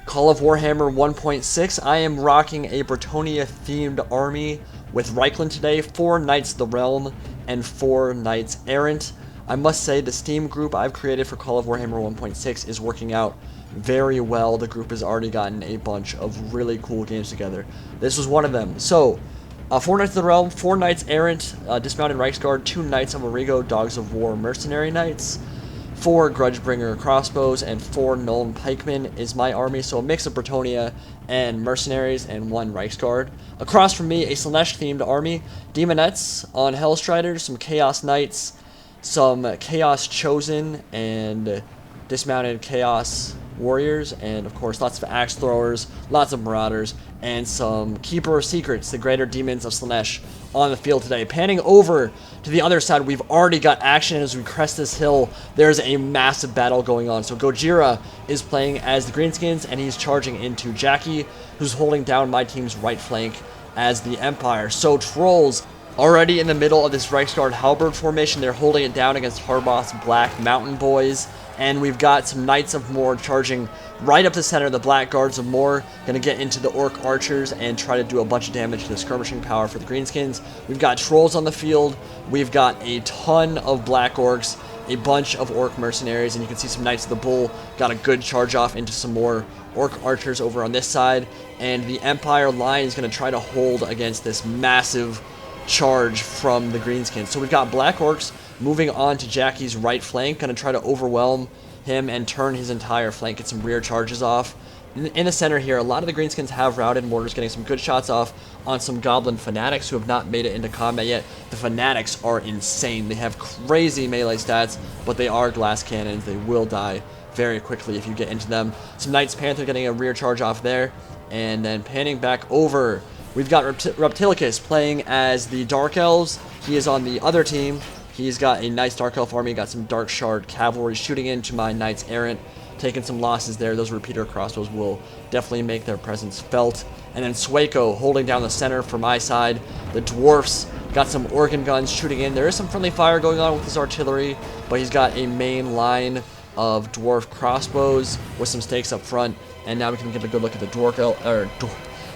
Call of Warhammer 1.6. I am rocking a Bretonnia themed army with Reichland today, 4 Knights of the Realm and 4 Knights Errant. I must say the Steam group I've created for Call of Warhammer 1.6 is working out very well. The group has already gotten a bunch of really cool games together. This was one of them. So, 4 Knights of the Realm, 4 Knights Errant, Dismounted Reiksguard, 2 Knights of Marigo, Dogs of War, Mercenary Knights, 4 Grudgebringer crossbows, and 4 Nuln pikemen is my army, so a mix of Bretonnia and mercenaries and 1 Reiksguard. Across from me, a Slaanesh themed army, Demonettes on Hellstriders, some Chaos Knights, some Chaos Chosen and dismounted Chaos Warriors, and of course lots of axe throwers, lots of marauders, and some Keeper of Secrets, the greater demons of Slaanesh, on the field today. Panning over to the other side, we've already got action as we crest this hill. There's a massive battle going on. So Gojira is playing as the Greenskins, and he's charging into Jackie, who's holding down my team's right flank as the Empire. So Trolls already in the middle of this Reiksguard Halberd formation. They're holding it down against Harboth's Black Mountain Boys. And we've got some Knights of Mor charging right up the center. The Black Guards of Mor going to get into the Orc Archers and try to do a bunch of damage to the skirmishing power for the Greenskins. We've got Trolls on the field. We've got a ton of Black Orcs, a bunch of Orc Mercenaries, and you can see some Knights of the Bull got a good charge off into some more Orc Archers over on this side. And the Empire line is going to try to hold against this massive charge from the Greenskins. So we've got Black Orcs moving on to Jackie's right flank, going to try to overwhelm him and turn his entire flank, get some rear charges off. In the center here, a lot of the Greenskins have routed mortars, getting some good shots off on some Goblin Fanatics who have not made it into combat yet. The Fanatics are insane. They have crazy melee stats, but they are glass cannons. They will die very quickly if you get into them. Some Knights Panther getting a rear charge off there, and then panning back over, we've got Reptilicus playing as the Dark Elves. He is on the other team. He's got a nice Dark Elf army, got some Dark Shard cavalry shooting into my Knights Errant, taking some losses there. Those repeater crossbows will definitely make their presence felt. And then Swaco holding down the center for my side. The Dwarfs got some organ guns shooting in. There is some friendly fire going on with his artillery, but he's got a main line of Dwarf crossbows with some stakes up front. And now we can get a good look at the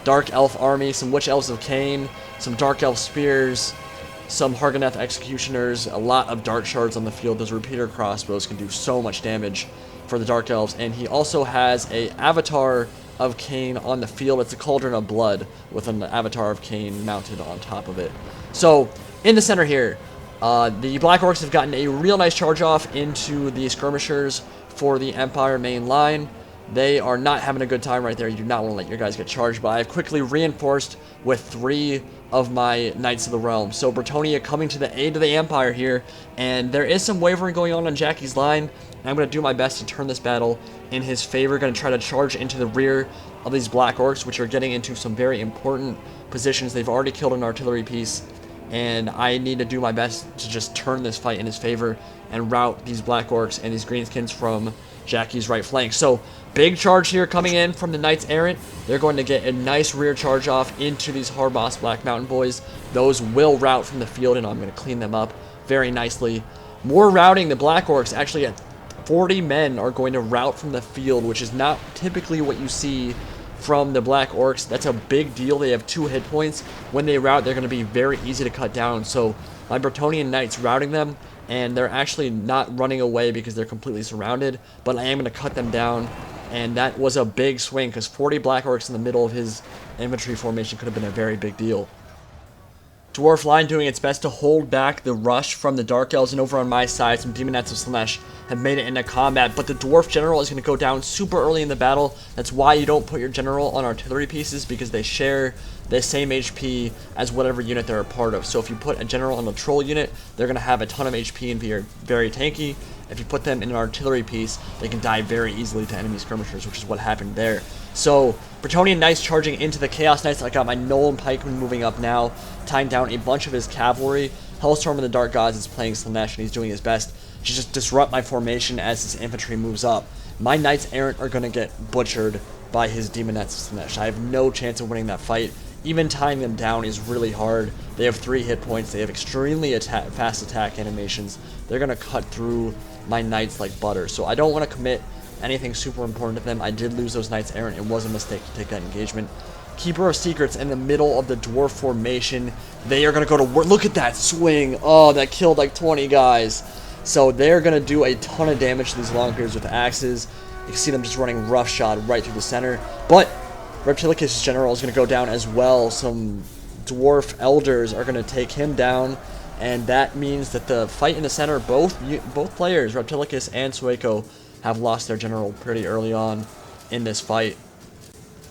Dark Elf army, some Witch Elves of Khaine, some Dark Elf spears, some Hargoneth Executioners, a lot of Dark Shards on the field. Those repeater crossbows can do so much damage for the Dark Elves. And he also has a Avatar of Khaine on the field. It's a Cauldron of Blood with an Avatar of Khaine mounted on top of it. So, in the center here, the Black Orcs have gotten a real nice charge off into the skirmishers for the Empire main line. They are not having a good time right there. You do not want to let your guys get charged by. I've quickly reinforced with 3 of my Knights of the Realm. So Bretonnia coming to the aid of the Empire here, and there is some wavering going on Jackie's line. And I'm going to do my best to turn this battle in his favor. Going to try to charge into the rear of these Black Orcs, which are getting into some very important positions. They've already killed an artillery piece, and I need to do my best to just turn this fight in his favor and rout these Black Orcs and these Greenskins from Jackie's right flank. So, big charge here coming in from the Knights Errant. They're going to get a nice rear charge off into these Harboth's Black Mountain Boys. Those will rout from the field, and I'm going to clean them up very nicely. More routing, the Black Orcs actually at 40 men are going to rout from the field, which is not typically what you see from the Black Orcs. That's a big deal. They have 2 hit points. When they rout, they're going to be very easy to cut down. So my Bretonnian Knights routing them, and they're actually not running away because they're completely surrounded, but I am going to cut them down. And that was a big swing, because 40 Black Orcs in the middle of his infantry formation could have been a very big deal. Dwarf line doing its best to hold back the rush from the Dark Elves, and over on my side, some Demonettes of Slaanesh have made it into combat, but the Dwarf General is going to go down super early in the battle. That's why you don't put your General on artillery pieces, because they share the same HP as whatever unit they're a part of. So if you put a General on a Troll unit, they're going to have a ton of HP and be very tanky. If you put them in an artillery piece, they can die very easily to enemy skirmishers, which is what happened there. So, Bretonnian Knights charging into the Chaos Knights. I got my Nuln pikeman moving up now, tying down a bunch of his cavalry. Hellstorm of the Dark Gods is playing Slaanesh, and he's doing his best to just disrupt my formation as his infantry moves up. My Knights Errant are going to get butchered by his Demonettes of Slaanesh. I have no chance of winning that fight. Even tying them down is really hard. They have 3 hit points. They have extremely fast attack animations. They're going to cut through my Knights like butter. So I don't want to commit anything super important to them. I did lose those Knights Errant. It was a mistake to take that engagement. Keeper of Secrets in the middle of the dwarf formation. They are going to go to work. Look at that swing. Oh, that killed like 20 guys. So they're going to do a ton of damage to these Longbeards with axes. You can see them just running roughshod right through the center. But Reptilicus' general is going to go down as well. Some Dwarf Elders are going to take him down. And that means that the fight in the center, both players, Reptilicus and Sueko, have lost their general pretty early on in this fight.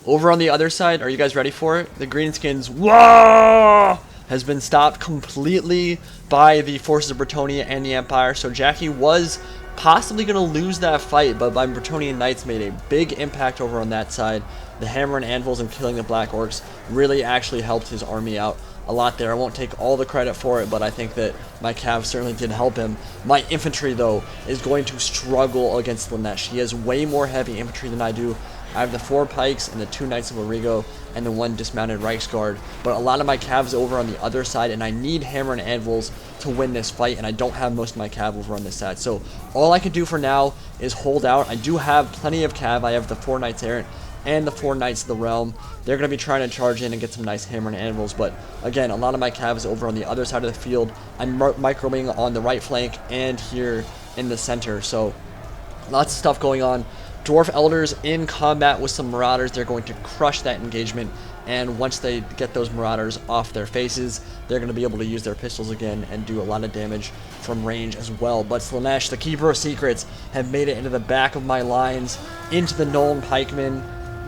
Over on the other side, are you guys ready for it? The Greenskins, whoa, has been stopped completely by the forces of Bretonnia and the Empire. So Jackie was possibly going to lose that fight, but my Bretonnian Knights made a big impact over on that side. The hammer and anvils and killing the Black Orcs really actually helped his army out a lot there. I won't take all the credit for it, but I think that my cav certainly did help him. My infantry, though, is going to struggle against Slaanesh. He has way more heavy infantry than I do. I have the 4 pikes and the 2 Knights of Origo and the 1 dismounted Reichsguard, but a lot of my cavs over on the other side, and I need hammer and anvils to win this fight, and I don't have most of my cav over on this side. So all I can do for now is hold out. I do have plenty of cav. I have the 4 Knights Errant and the 4 Knights of the Realm. They're going to be trying to charge in and get some nice hammer and anvils, but again, a lot of my cav is over on the other side of the field. I'm microing on the right flank and here in the center, so lots of stuff going on. Dwarf Elders in combat with some Marauders. They're going to crush that engagement, and once they get those Marauders off their faces, they're going to be able to use their pistols again and do a lot of damage from range as well. But Slaanesh, the Keeper of Secrets, have made it into the back of my lines, into the Nuln Pikemen.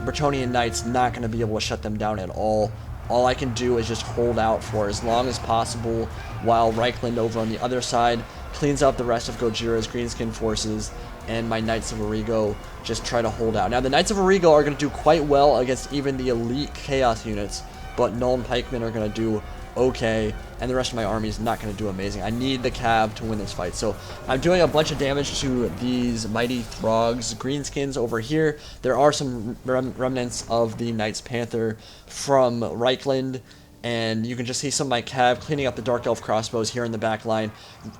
Bretonnian Knights not going to be able to shut them down at all. All I can do is just hold out for as long as possible while Reichland over on the other side cleans up the rest of Gojira's Greenskin forces, and my Knights of Origo just try to hold out. Now, the Knights of Origo are going to do quite well against even the elite Chaos units, but Nuln Pikemen are going to do okay, and the rest of my army is not going to do amazing. I need the cav to win this fight. So I'm doing a bunch of damage to these mighty Throgs Greenskins over here. There are some remnants of the Knights Panther from Reichland, and you can just see some of my cav cleaning up the Dark Elf crossbows here in the back line.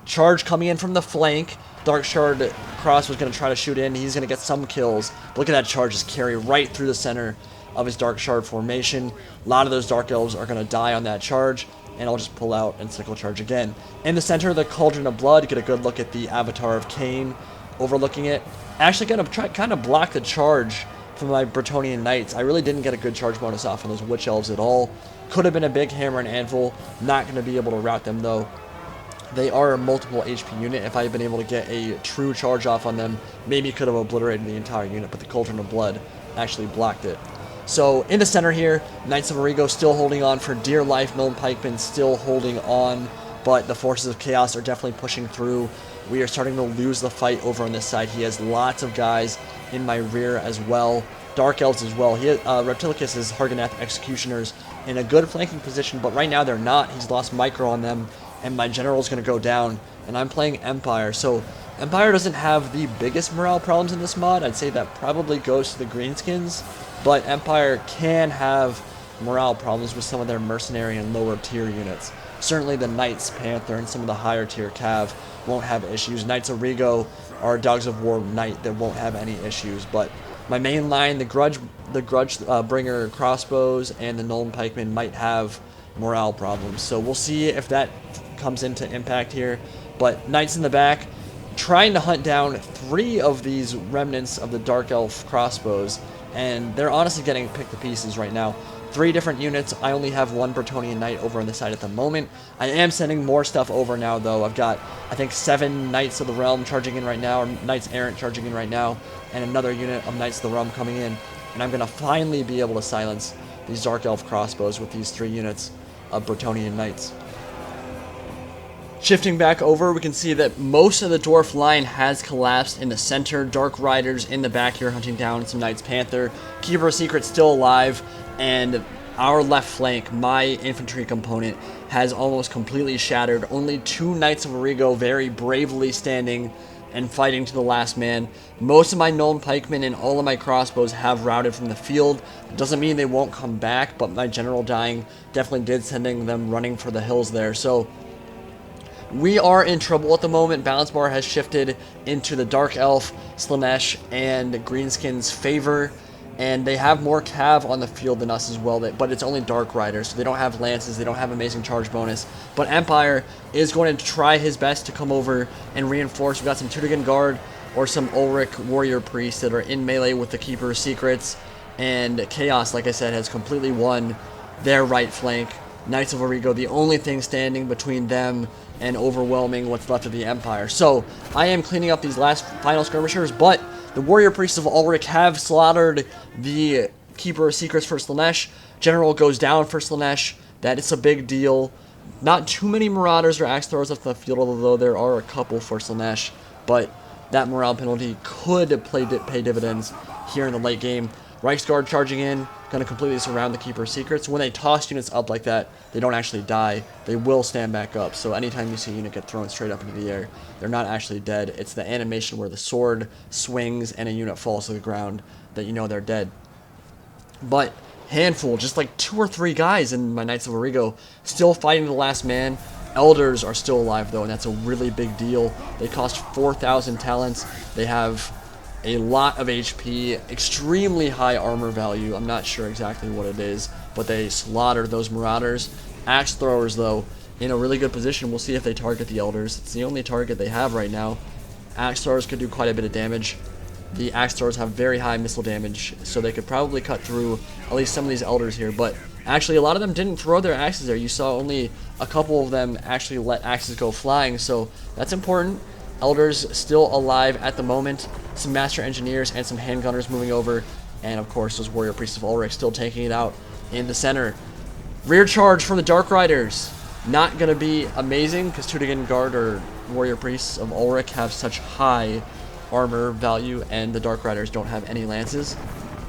Charge coming in from the flank. Dark Shard crossbow is going to try to shoot in. He's going to get some kills. But look at that charge just carry right through the center of his Dark Shard formation. A lot of those Dark Elves are going to die on that charge, and I'll just pull out and sickle charge again. In the center of the Cauldron of Blood, get a good look at the Avatar of Khaine overlooking it. Actually going to try kind of block the charge from my Bretonnian Knights. I really didn't get a good charge bonus off on those Witch Elves at all. Could have been a big hammer and anvil. Not going to be able to rout them, though. They are a multiple HP unit. If I had been able to get a true charge off on them, maybe could have obliterated the entire unit, but the Cauldron of Blood actually blocked it. So in the center here, Knights of Origo still holding on for dear life. Nuln Pikemen still holding on, but the forces of Chaos are definitely pushing through. We are starting to lose the fight over on this side. He has lots of guys in my rear as well. Dark Elves as well. He has, Reptilicus is Hargonath Executioners in a good flanking position, but right now they're not. He's lost micro on them, and my general's going to go down, and I'm playing Empire. So Empire doesn't have the biggest morale problems in this mod. I'd say that probably goes to the Greenskins, but Empire can have morale problems with some of their mercenary and lower tier units. Certainly the Knights, Panther, and some of the higher tier cav won't have issues. Knights of Origo are Dogs of War Knight that won't have any issues, but my main line, the Grudge Bringer crossbows and the Nuln Pikemen might have morale problems. So we'll see if that comes into impact here. But Knights in the back, trying to hunt down 3 of these remnants of the Dark Elf crossbows, and they're honestly getting picked to pieces right now. 3 different units. I only have 1 Bretonnian Knight over on the side at the moment. I am sending more stuff over now, though. I've got, I think, 7 Knights of the Realm charging in right now, or Knights Errant charging in right now, and another unit of Knights of the Realm coming in. And I'm going to finally be able to silence these Dark Elf crossbows with these 3 units of Bretonnian Knights. Shifting back over, we can see that most of the dwarf line has collapsed in the center. Dark Riders in the back here hunting down some Knights Panther. Keeper of Secrets still alive, and our left flank, my infantry component, has almost completely shattered. Only 2 Knights of Origo very bravely standing and fighting to the last man. Most of my Nuln Pikemen and all of my crossbows have routed from the field. Doesn't mean they won't come back, but my general dying definitely did sending them running for the hills there. So we are in trouble at the moment. Balance bar has shifted into the Dark Elf, Slaanesh, and Greenskins' favor. And they have more cav on the field than us as well, but it's only Dark Riders, so they don't have lances, they don't have amazing charge bonus. But Empire is going to try his best to come over and reinforce. We've got some Tutigan Guard or some Ulrich Warrior Priests that are in melee with the Keeper's Secrets. And Chaos, like I said, has completely won their right flank. Knights of Origo, the only thing standing between them and overwhelming what's left of the Empire. So, I am cleaning up these last final skirmishers, but the Warrior Priests of Ulrich have slaughtered the Keeper of Secrets for Slaanesh. General goes down for Slaanesh. That is a big deal. Not too many Marauders or Axe Throwers left on the field, although there are a couple for Slaanesh. But that morale penalty could pay dividends here in the late game. Reiksguard charging in, going to completely surround the Keeper of Secrets. When they toss units up like that, they don't actually die. They will stand back up. So anytime you see a unit get thrown straight up into the air, they're not actually dead. It's the animation where the sword swings and a unit falls to the ground that you know they're dead. But handful, just like 2 or 3 guys in my Knights of Origo, still fighting the last man. Elders are still alive though, and that's a really big deal. They cost 4,000 talents. They have a lot of HP, extremely high armor value. I'm not sure exactly what it is, but they slaughter those Marauders. Axe Throwers, though, in a really good position. We'll see if they target the Elders. It's the only target they have right now. Axe Throwers could do quite a bit of damage. The Axe Throwers have very high missile damage, so they could probably cut through at least some of these Elders here, but actually a lot of them didn't throw their axes there. You saw only a couple of them actually let axes go flying, so that's important. Elders still alive at the moment. Some Master Engineers and some Handgunners moving over. And of course, those Warrior Priests of Ulrich still taking it out in the center. Rear charge for the Dark Riders. Not going to be amazing because Tutigan Guard or Warrior Priests of Ulrich have such high armor value and the Dark Riders don't have any lances.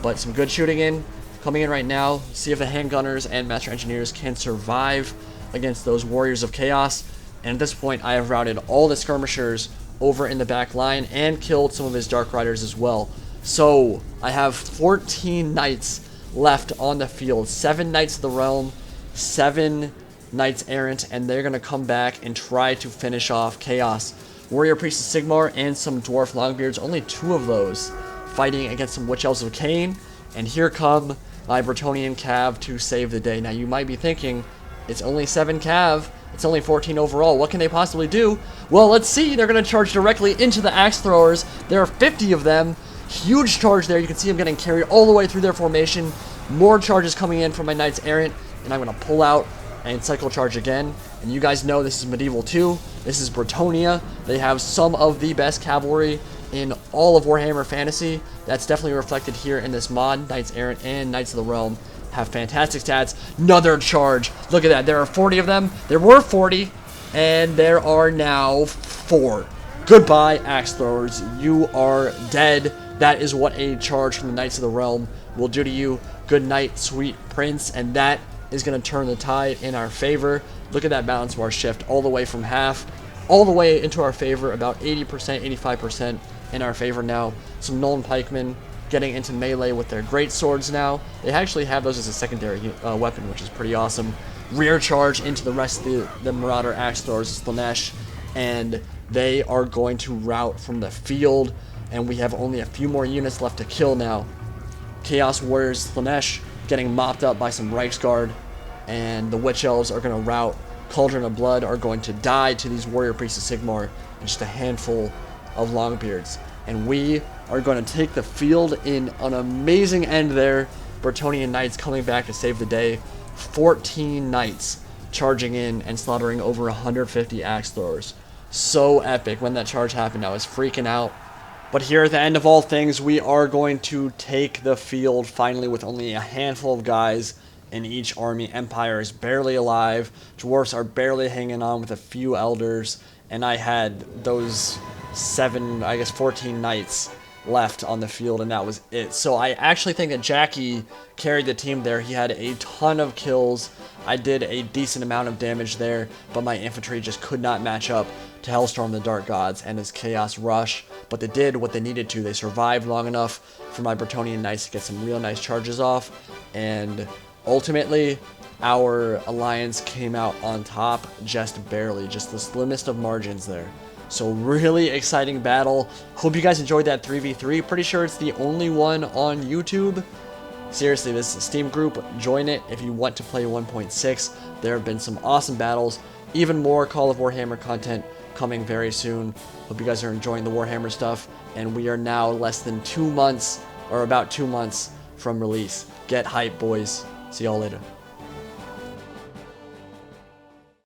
But some good shooting in. Coming in right now. See if the Handgunners and Master Engineers can survive against those Warriors of Chaos. And at this point, I have routed all the skirmishers over in the back line and killed some of his Dark Riders as well. So I have 14 Knights left on the field. 7 Knights of the Realm, 7 Knights Errant, and they're going to come back and try to finish off Chaos. Warrior Priest of Sigmar and some Dwarf Longbeards, only 2 of those, fighting against some Witch Elves of Khaine. And here come my Bretonnian Cav to save the day. Now you might be thinking, it's only 7 Cav. It's only 14 overall. What can they possibly do? Well, let's see. They're going to charge directly into the Axe Throwers. There are 50 of them. Huge charge there. You can see them getting carried all the way through their formation. More charges coming in from my Knights Errant. And I'm going to pull out and cycle charge again. And you guys know this is Medieval 2. This is Bretonnia. They have some of the best cavalry in all of Warhammer Fantasy. That's definitely reflected here in this mod. Knights Errant and Knights of the Realm have fantastic stats. Another charge. Look at that. There are 40 of them. There were 40, and there are now 4. Goodbye, Axe Throwers. You are dead. That is what a charge from the Knights of the Realm will do to you. Good night, sweet prince. And that is going to turn the tide in our favor. Look at that balance bar shift all the way from half, all the way into our favor, about 80%, 85% in our favor now. Some Nolan Pikemen getting into melee with their great swords now. They actually have those as a secondary weapon, which is pretty awesome. Rear charge into the rest of the Marauder Axe Throwers, Slaanesh, and they are going to rout from the field, and we have only a few more units left to kill now. Chaos Warriors Slaanesh getting mopped up by some Reiksguard, and the Witch Elves are going to rout. Cauldron of Blood are going to die to these Warrior Priests of Sigmar, and just a handful of Longbeards. And we are going to take the field in an amazing end there. Bretonnian Knights coming back to save the day. 14 Knights charging in and slaughtering over 150 Axe Throwers. So epic. When that charge happened, I was freaking out. But here at the end of all things, we are going to take the field finally with only a handful of guys in each army. Empire is barely alive. Dwarfs are barely hanging on with a few Elders. And I had those 14 Knights left on the field, and that was it. So I actually think that Jackie carried the team there. He had a ton of kills. I did a decent amount of damage there, but my infantry just could not match up to Hellstorm the Dark Gods and his Chaos Rush. But they did what they needed to. They survived long enough for my Bretonnian Knights to get some real nice charges off, and ultimately our alliance came out on top just barely, just the slimmest of margins there. So really exciting battle. Hope you guys enjoyed that 3v3. Pretty sure it's the only one on YouTube. Seriously, this Steam group, join it if you want to play 1.6. There have been some awesome battles. Even more Call of Warhammer content coming very soon. Hope you guys are enjoying the Warhammer stuff. And we are now less than 2 months, or about 2 months from release. Get hype, boys. See y'all later.